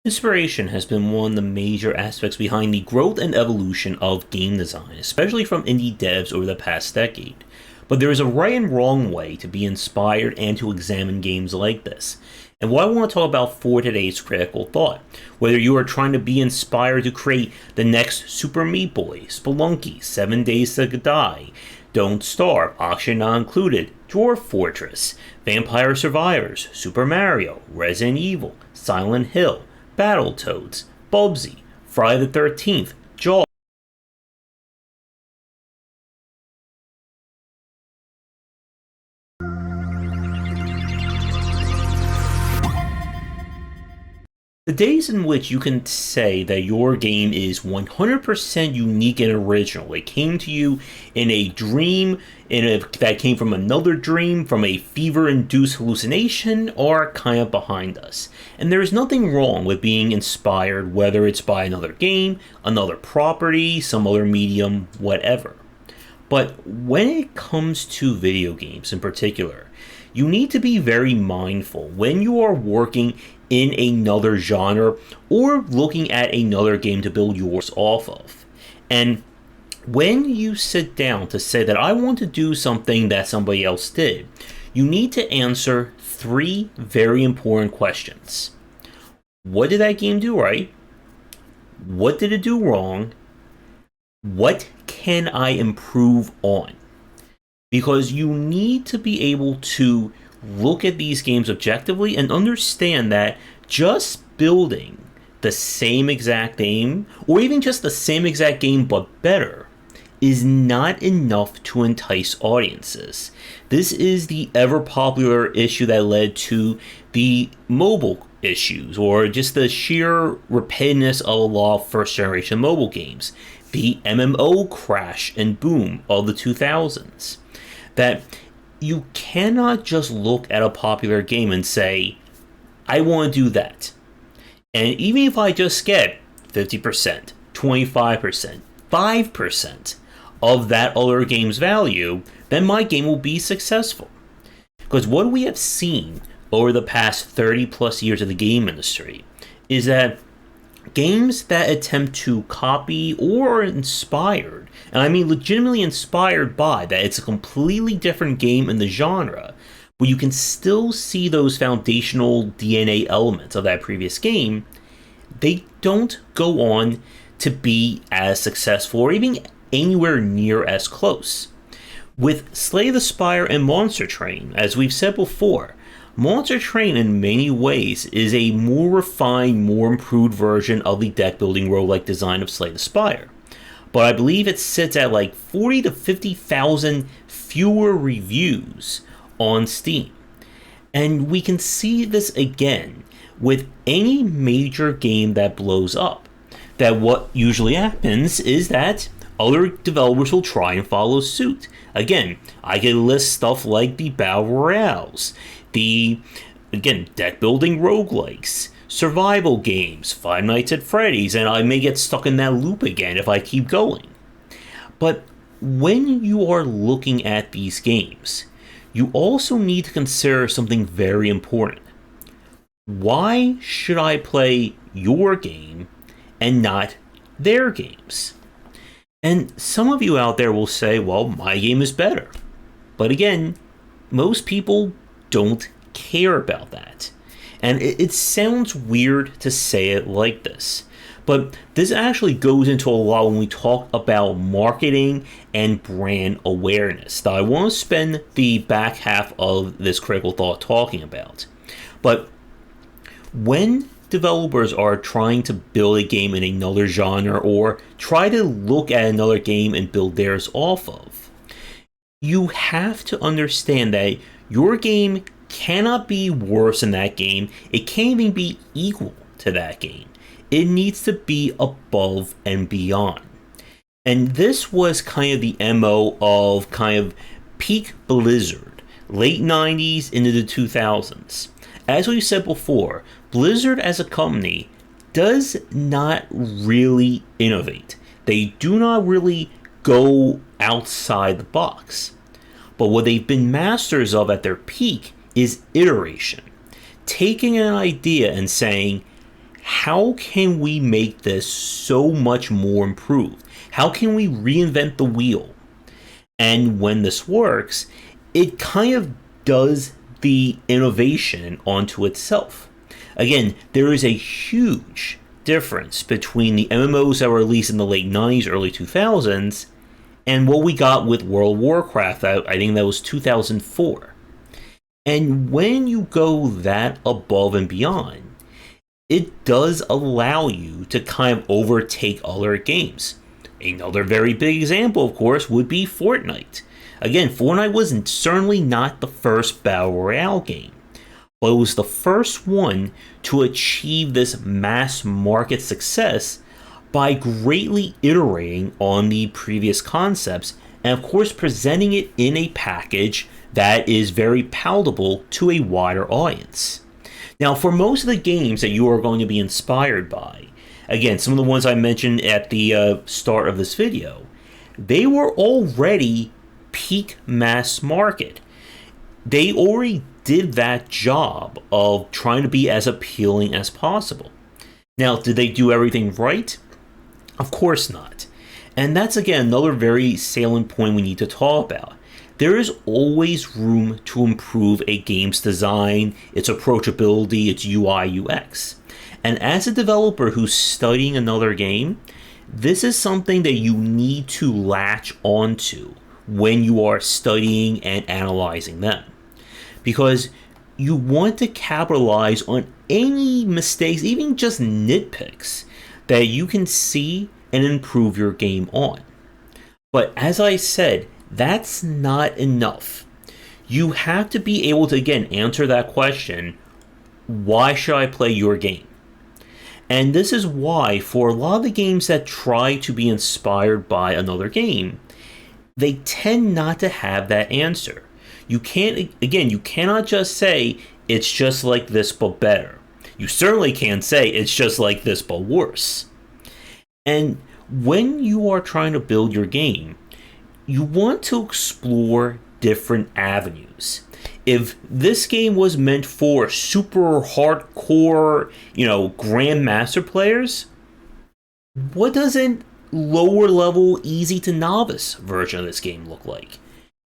Inspiration has been one of the major aspects behind the growth and evolution of game design, especially from indie devs over the past decade. But there is a right and wrong way to be inspired and to examine games like this. And what I want to talk about for today's critical thought, whether you are trying to be inspired to create the next Super Meat Boy, Spelunky, 7 Days to Die, Don't Starve, Oxygen Not Included, Dwarf Fortress, Vampire Survivors, Super Mario, Resident Evil, Silent Hill, Battletoads, Bubsy, Friday the 13th, Jaws. The days in which you can say that your game is 100% unique and original, it came to you in a dream, that came from another dream, from a fever-induced hallucination, are kind of behind us. And there is nothing wrong with being inspired, whether it's by another game, another property, some other medium, whatever. But when it comes to video games in particular, you need to be very mindful when you are working in another genre or looking at another game to build yours off of. And when you sit down to say that I want to do something that somebody else did, you need to answer three very important questions. What did that game do right? What did it do wrong? What can I improve on? Because you need to be able to look at these games objectively and understand that just building the same exact game, or even just the same exact game but better, is not enough to entice audiences. This is the ever popular issue that led to the mobile issues, or just the sheer repetitiveness of a lot of first generation mobile games, the MMO crash and boom of the 2000s. That you cannot just look at a popular game and say, I want to do that. And even if I just get 50%, 25%, 5% of that other game's value, then my game will be successful. Because what we have seen over the past 30 plus years of the game industry is that games that attempt to copy or are inspired, and I mean legitimately inspired by that, it's a completely different game in the genre, but you can still see those foundational DNA elements of that previous game, they don't go on to be as successful or even anywhere near as close. With Slay the Spire and Monster Train, as we've said before, Monster Train in many ways is a more refined, more improved version of the deck building roguelike design of Slay the Spire. But I believe it sits at like 40 to 50,000 fewer reviews on Steam. And we can see this again with any major game that blows up. That what usually happens is that other developers will try and follow suit. Again, I can list stuff like the Battle Royales, the, again, deck building roguelikes, survival games, Five Nights at Freddy's, and I may get stuck in that loop again if I keep going. But when you are looking at these games, you also need to consider something very important. Why should I play your game and not their games? And some of you out there will say, well, my game is better. But again, most people don't care about that. And it sounds weird to say it like this, but this actually goes into a lot when we talk about marketing and brand awareness that I want to spend the back half of this critical thought talking about. But when developers are trying to build a game in another genre or try to look at another game and build theirs off of, you have to understand that your game cannot be worse than that game. It can't even be equal to that game. It needs to be above and beyond. And this was kind of the MO of kind of peak Blizzard, late 90s into the 2000s. As we said before, Blizzard as a company does not really innovate. They do not really go outside the box. But what they've been masters of at their peak is iteration. Taking an idea and saying, how can we make this so much more improved? How can we reinvent the wheel? And when this works, it kind of does the innovation onto itself. Again, there is a huge difference between the MMOs that were released in the late 90s, early 2000s, and what we got with World of Warcraft. I think that was 2004. And when you go that above and beyond, it does allow you to kind of overtake other games. Another very big example, of course, would be Fortnite. Again, Fortnite was certainly not the first Battle Royale game, but it was the first one to achieve this mass market success by greatly iterating on the previous concepts and, of course, presenting it in a package that is very palatable to a wider audience. Now, for most of the games that you are going to be inspired by, again, some of the ones I mentioned at the start of this video, they were already peak mass market. They already did that job of trying to be as appealing as possible. Now, did they do everything right? Of course not. And that's, again, another very salient point we need to talk about. There is always room to improve a game's design, its approachability, its UI, UX. And as a developer who's studying another game, this is something that you need to latch onto when you are studying and analyzing them. Because you want to capitalize on any mistakes, even just nitpicks, that you can see and improve your game on. But as I said, that's not enough. You have to be able to, again, answer that question, why should I play your game? And this is why, for a lot of the games that try to be inspired by another game, they tend not to have that answer. You cannot just say, it's just like this but better. You certainly can't say, it's just like this but worse. And when you are trying to build your game, you want to explore different avenues. If this game was meant for super hardcore, grandmaster players, what does a lower level, easy to novice version of this game look like?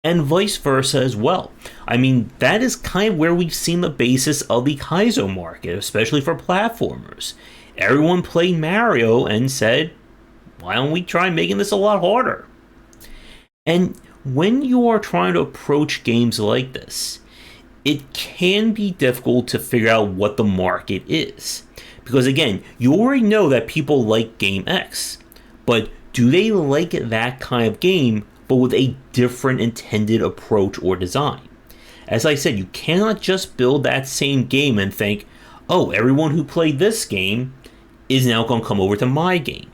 And vice versa as well. I mean, that is kind of where we've seen the basis of the Kaizo market, especially for platformers. Everyone played Mario and said, why don't we try making this a lot harder? And when you are trying to approach games like this, it can be difficult to figure out what the market is. Because again, you already know that people like game X, but do they like that kind of game, but with a different intended approach or design? As I said, you cannot just build that same game and think, oh, everyone who played this game is now going to come over to my game.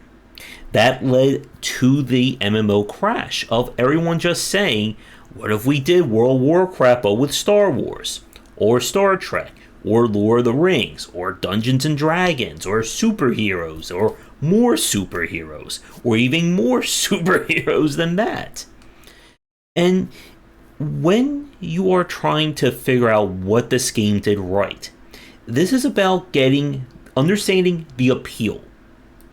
That led to the MMO crash of everyone just saying, what if we did World of Warcraft but with Star Wars, or Star Trek, or Lord of the Rings, or Dungeons and Dragons, or superheroes, or more superheroes, or even more superheroes than that. And when you are trying to figure out what this game did right, this is about understanding the appeal.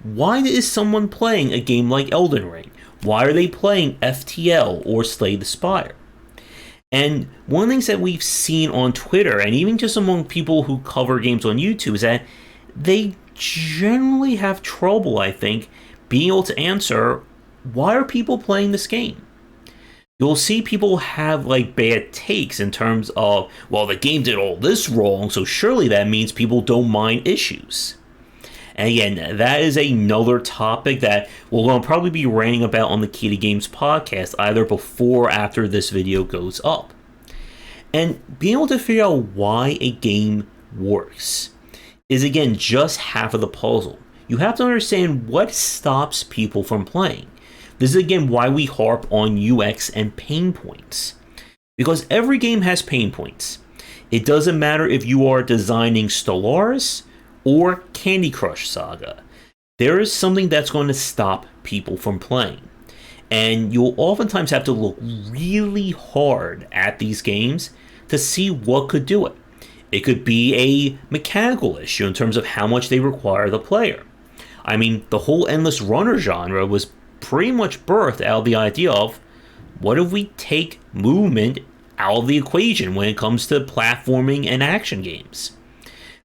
Why is someone playing a game like Elden Ring? Why are they playing FTL or Slay the Spire? And one of the things that we've seen on Twitter, and even just among people who cover games on YouTube, is that they generally have trouble, I think, being able to answer, why are people playing this game? You'll see people have bad takes in terms of, well, the game did all this wrong, so surely that means people don't mind issues. And again, that is another topic that we're going to probably be ranting about on the Key to Games podcast, either before or after this video goes up. And being able to figure out why a game works is, again, just half of the puzzle. You have to understand what stops people from playing. This is, again, why we harp on UX and pain points. Because every game has pain points. It doesn't matter if you are designing Stellaris or Candy Crush Saga. There is something that's going to stop people from playing. And you'll oftentimes have to look really hard at these games to see what could do it. It could be a mechanical issue in terms of how much they require the player. I mean, the whole endless runner genre was pretty much birthed out of the idea of, what if we take movement out of the equation when it comes to platforming and action games?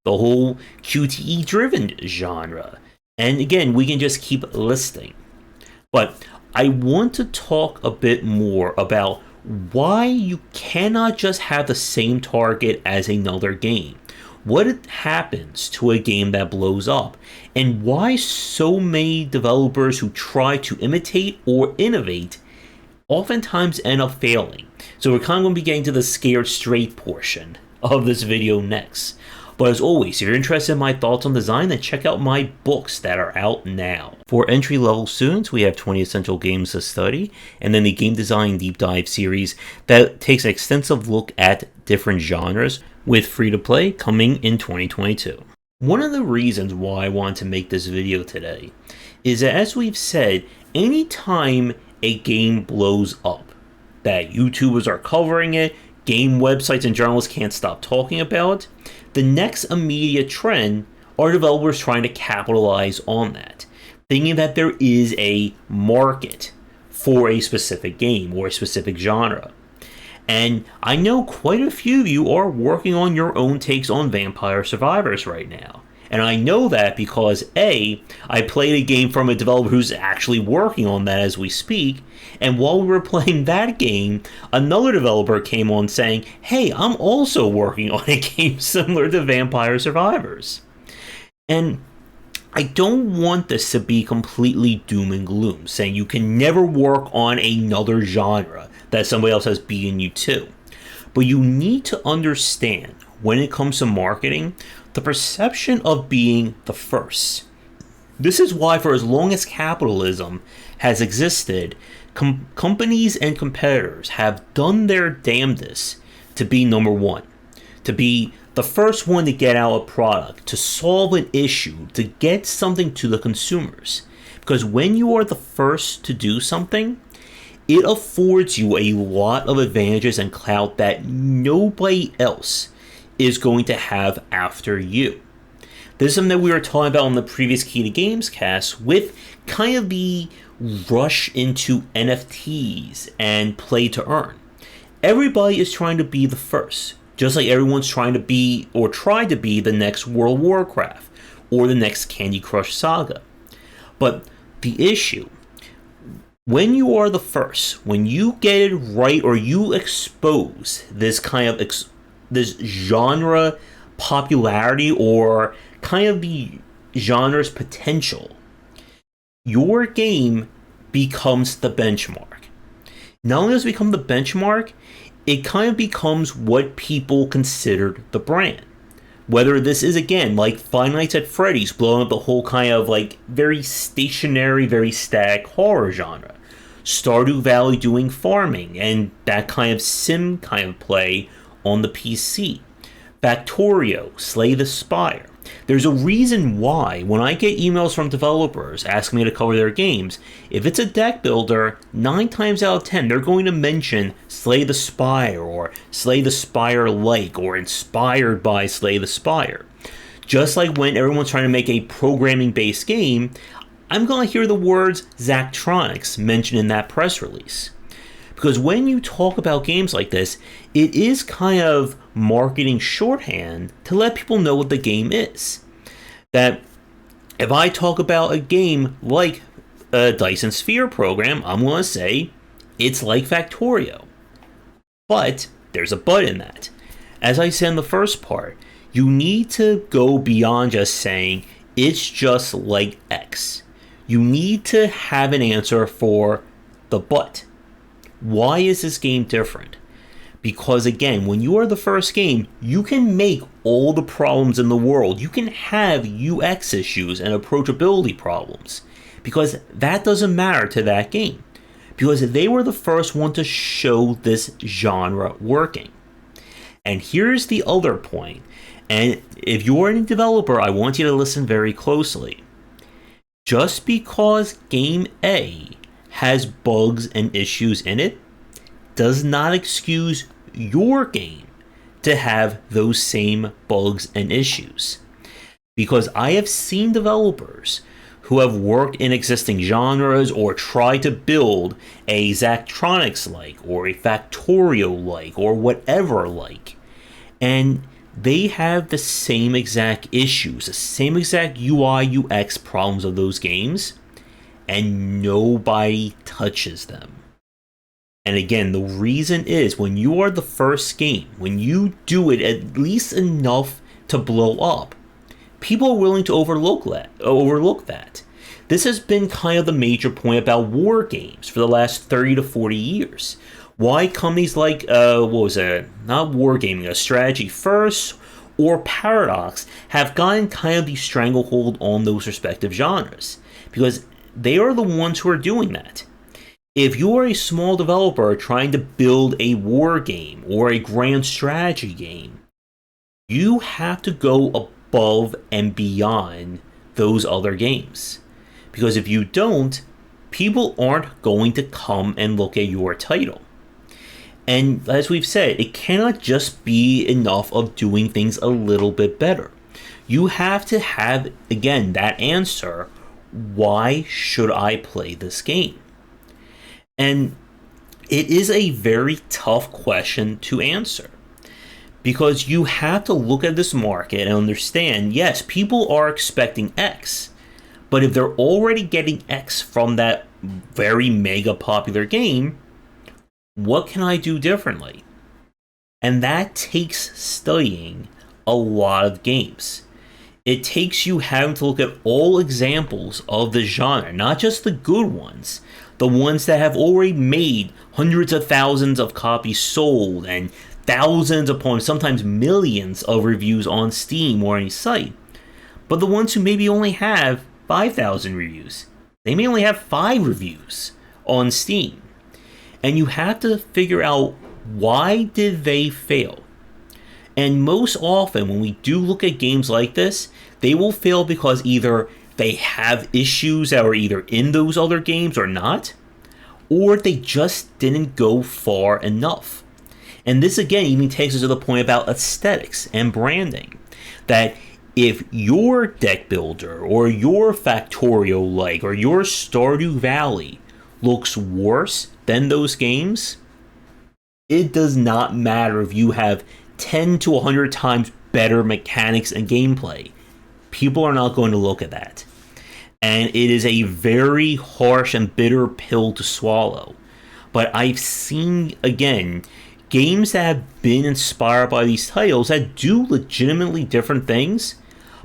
The whole QTE driven genre. And again, we can just keep listing. But I want to talk a bit more about why you cannot just have the same target as another game. What happens to a game that blows up, and why so many developers who try to imitate or innovate oftentimes end up failing. So we're kind of going to be getting to the scared straight portion of this video next. But as always, if you're interested in my thoughts on design, then check out my books that are out now. For entry-level students, we have 20 Essential Games to Study, and then the Game Design Deep Dive series that takes an extensive look at different genres, with free-to-play coming in 2022. One of the reasons why I wanted to make this video today is that, as we've said, anytime a game blows up, that YouTubers are covering it, game websites and journalists can't stop talking about it, the next immediate trend are developers trying to capitalize on that, thinking that there is a market for a specific game or a specific genre. And I know quite a few of you are working on your own takes on Vampire Survivors right now. And I know that because A, I played a game from a developer who's actually working on that as we speak, and while we were playing that game, another developer came on saying, hey, I'm also working on a game similar to Vampire Survivors. And I don't want this to be completely doom and gloom, saying you can never work on another genre that somebody else has beaten you to. But you need to understand, when it comes to marketing, the perception of being the first. This is why, for as long as capitalism has existed, companies and competitors have done their damnedest to be number one, to be the first one to get out a product, to solve an issue, to get something to the consumers. Because when you are the first to do something, it affords you a lot of advantages and clout that nobody else is going to have after you. This is something that we were talking about on the previous Key to Games cast with kind of the rush into NFTs and play to earn. Everybody is trying to be the first, just like everyone's trying to be or try to be the next World of Warcraft or the next Candy Crush Saga. But the issue, when you are the first, when you get it right or you expose this kind of this genre popularity or kind of the genre's potential, your game becomes the benchmark. Not only does it become the benchmark, it kind of becomes what people considered the brand. Whether this is, again, like Five Nights at Freddy's blowing up the whole kind of like very stationary, very static horror genre. Stardew Valley doing farming and that kind of sim kind of play on the PC. Factorio, Slay the Spire. There's a reason why when I get emails from developers asking me to cover their games, if it's a deck builder, 9 times out of 10 they're going to mention Slay the Spire or Slay the Spire-like or inspired by Slay the Spire. Just like when everyone's trying to make a programming-based game, I'm going to hear the words Zachtronics mentioned in that press release. Because when you talk about games like this, it is kind of marketing shorthand to let people know what the game is. That if I talk about a game like a Dyson Sphere program, I'm going to say it's like Factorio. But there's a but in that. As I said in the first part, you need to go beyond just saying it's just like X. You need to have an answer for the but. Why is this game different? Because again, when you are the first game, you can make all the problems in the world. You can have UX issues and approachability problems. Because that doesn't matter to that game. Because they were the first one to show this genre working. And here's the other point. And if you're a developer, I want you to listen very closely. Just because game A has bugs and issues in it does not excuse your game to have those same bugs and issues. Because I have seen developers who have worked in existing genres or tried to build a Zachtronics like or a Factorio like or whatever like, and they have the same exact issues, the same exact UI UX problems of those games, and nobody touches them. And again, the reason is when you are the first game, when you do it at least enough to blow up, people are willing to overlook that. This has been kind of the major point about war games for the last 30 to 40 years. Why companies like, not Wargaming, a Strategy First or Paradox have gotten kind of the stranglehold on those respective genres. Because they are the ones who are doing that. If you are a small developer trying to build a war game or a grand strategy game, you have to go above and beyond those other games. Because if you don't, people aren't going to come and look at your title. And as we've said, it cannot just be enough of doing things a little bit better. You have to have, again, that answer, why should I play this game? And it is a very tough question to answer. Because you have to look at this market and understand, yes, people are expecting X. But if they're already getting X from that very mega popular game, what can I do differently? And that takes studying a lot of games. It takes you having to look at all examples of the genre, not just the good ones, the ones that have already made hundreds of thousands of copies sold and thousands upon sometimes millions of reviews on Steam or any site, but the ones who maybe only have 5,000 reviews. They may only have 5 reviews on Steam. And you have to figure out, why did they fail? And most often when we do look at games like this, they will fail because either they have issues that are either in those other games or not, or they just didn't go far enough. And this again even takes us to the point about aesthetics and branding. That if your deck builder or your Factorio like or your Stardew Valley looks worse than those games, it does not matter if you have 10 to 100 times better mechanics and gameplay. People are not going to look at that. And it is a very harsh and bitter pill to swallow. But I've seen, again, games that have been inspired by these titles that do legitimately different things,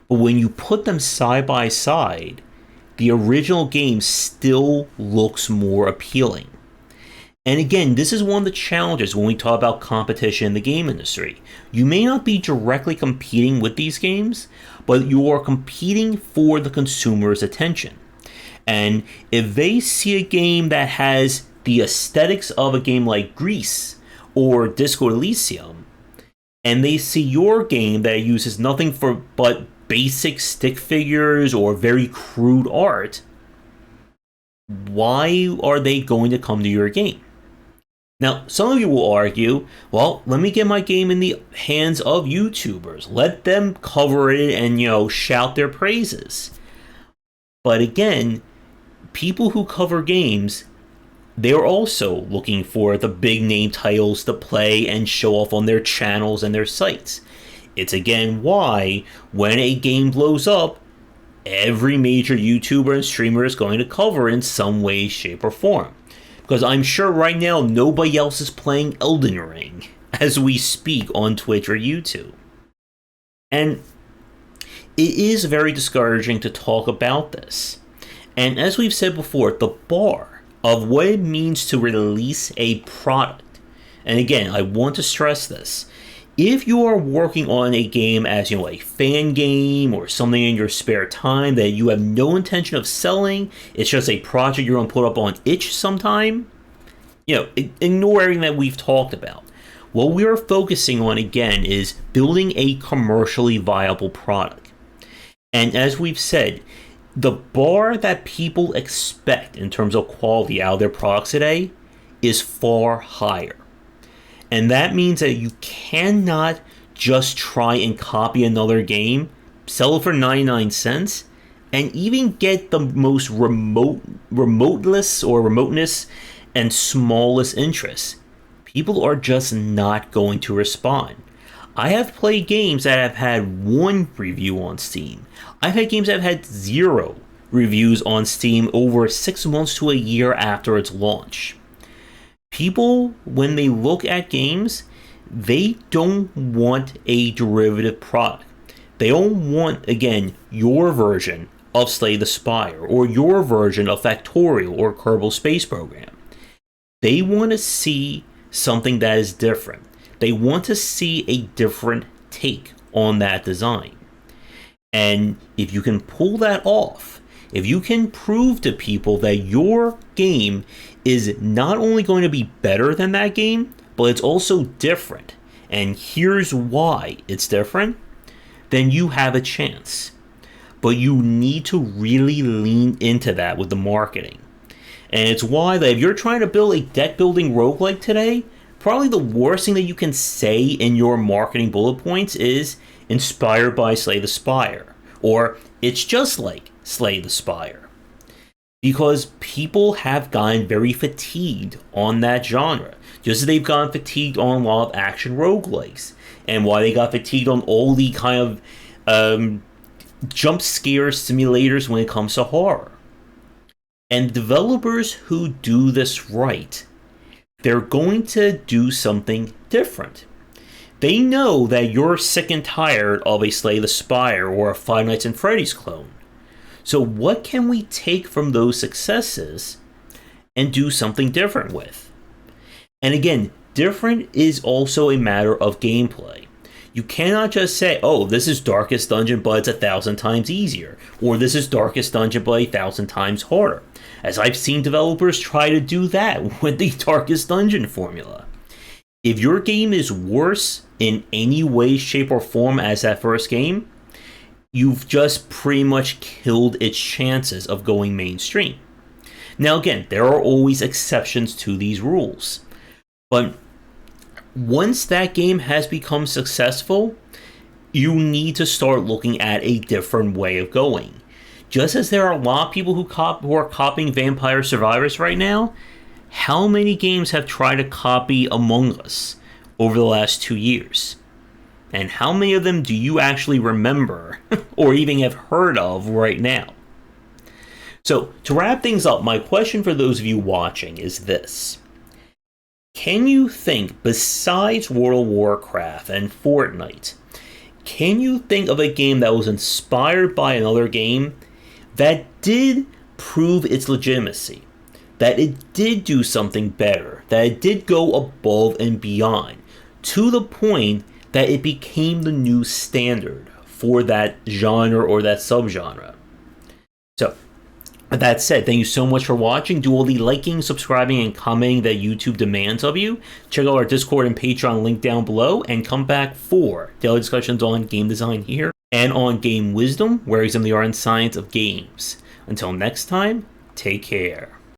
but when you put them side by side, the original game still looks more appealing. And again, this is one of the challenges when we talk about competition in the game industry. You may not be directly competing with these games, but you are competing for the consumer's attention. And if they see a game that has the aesthetics of a game like Grease or Disco Elysium, and they see your game that uses nothing but basic stick figures or very crude art, why are they going to come to your game? Now, some of you will argue, well, let me get my game in the hands of YouTubers. Let them cover it and, shout their praises. But again, people who cover games, they're also looking for the big name titles to play and show off on their channels and their sites. It's again why, when a game blows up, every major YouTuber and streamer is going to cover in some way, shape, or form. Because I'm sure right now nobody else is playing Elden Ring as we speak on Twitch or YouTube. And it is very discouraging to talk about this. And as we've said before, the bar of what it means to release a product, and again, I want to stress this, if you are working on a game as, a fan game or something in your spare time that you have no intention of selling, it's just a project you're going to put up on itch sometime, ignore everything that we've talked about. What we are focusing on, again, is building a commercially viable product. And as we've said, the bar that people expect in terms of quality out of their products today is far higher. And that means that you cannot just try and copy another game, sell it for 99 cents, and even get the most remoteness and smallest interest. People are just not going to respond. I have played games that have had 1 review on Steam. I've had games that have had 0 reviews on Steam over 6 months to a year after its launch. People, when they look at games, they don't want a derivative product. They don't want, again, your version of Slay the Spire or your version of Factorial or Kerbal Space Program. They want to see something that is different. They want to see a different take on that design. And if you can pull that off, if you can prove to people that your game is not only going to be better than that game, but it's also different, and here's why it's different, then you have a chance. But you need to really lean into that with the marketing. And it's why that if you're trying to build a deck building roguelike today, probably the worst thing that you can say in your marketing bullet points is inspired by Slay the Spire, or it's just like Slay the Spire. Because people have gotten very fatigued on that genre, just as they've gotten fatigued on a lot of action roguelikes, and why they got fatigued on all the kind of jump scare simulators when it comes to horror. And developers who do this right, they're going to do something different. They know that you're sick and tired of a Slay the Spire or a Five Nights at Freddy's clone. So what can we take from those successes and do something different with? And again, different is also a matter of gameplay. You cannot just say, oh, this is Darkest Dungeon, but it's 1,000 times easier. Or this is Darkest Dungeon, but 1,000 times harder. As I've seen developers try to do that with the Darkest Dungeon formula. If your game is worse in any way, shape, or form as that first game, you've just pretty much killed its chances of going mainstream. Now again, there are always exceptions to these rules. But once that game has become successful, you need to start looking at a different way of going. Just as there are a lot of people who are copying Vampire Survivors right now, how many games have tried to copy Among Us over the last 2 years? And how many of them do you actually remember or even have heard of right now? So, to wrap things up, my question for those of you watching is this. Can you think, besides World of Warcraft and Fortnite, can you think of a game that was inspired by another game that did prove its legitimacy? That it did do something better? That it did go above and beyond? To the point that it became the new standard for that genre or that subgenre? So, with that said, thank you so much for watching. Do all the liking, subscribing, and commenting that YouTube demands of you. Check out our Discord and Patreon link down below, and come back for daily discussions on game design here and on Game Wisdom, where we examine the art and science of games. Until next time, take care.